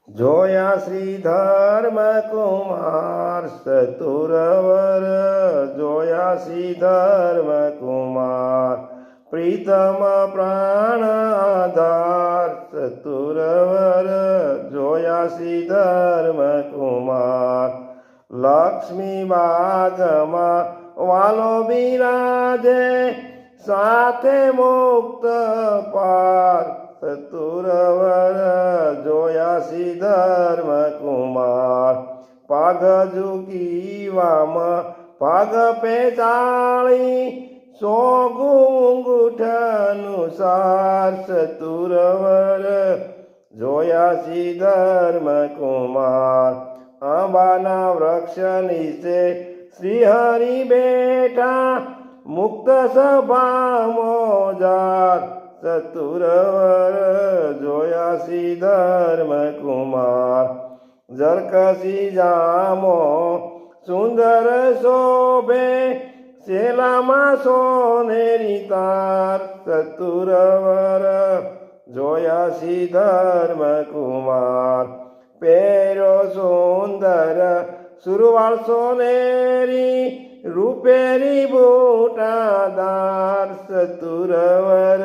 જોયા શ્રી ધર્મકુમાર ચતુરવર, જોયા શ્રી ધર્મકુમાર પ્રીતમ પ્રાણ આધાર ચતુરવર, જોયા શ્રી ધર્મકુમાર લક્ષ્મી બાગમાં વાલો બિરાજે સાથે મુક્ત પાર ચતુરવર, જોયા શ્રી ધર્મકુમાર પાઘ ઝુકીવામાં પાઘ પેચાળી સો ગુંગુઠનું સાર ચતુરવર, જોયા શ્રી ધર્મકુમાર આંબાના વૃક્ષ નીચે શ્રી હરિ બેઠા મુક્ત સભા મોજાર ચતુરવર, જોયા શ્રી ધર્મકુમાર જરકસી જામો સુંદર શોભે શેલામાં સોનેરી તાર ચતુરવર, જોયા શ્રી ધર્મકુમાર પહેર્યો સુંદર સુરવાળ સોનેરી રૂપેરી બુટાદાર ચતુરવર,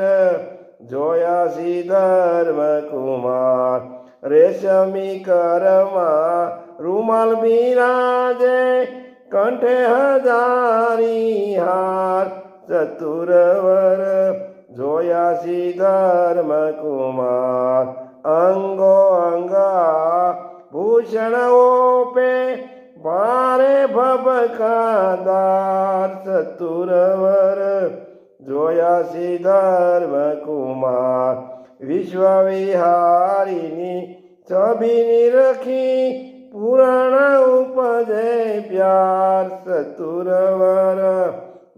જોયા શ્રી ધર્મકુમાર રેશમી કરમાં રૂમાલ બિરાજે કંઠે હજારી હાર ચતુરવર, જોયા શ્રી ધર્મકુમાર અંગો અંગા ભૂષણ ઓપે ભારે ભબકાદાર ચતુરવર, જોયા શ્રી ધર્મકુમાર વિશ્વ વિહારીની છબીની રખી પુરાણ ઉપજે પ્યાર ચતુરવર,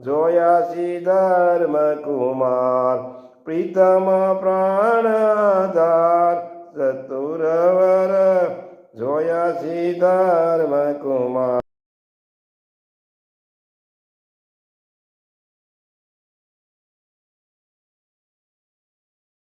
જોયા શ્રી ધર્મકુમાર પ્રીતમ પ્રાણ આધાર ચતુરવર, જોયા શ્રી ધર્મકુમાર।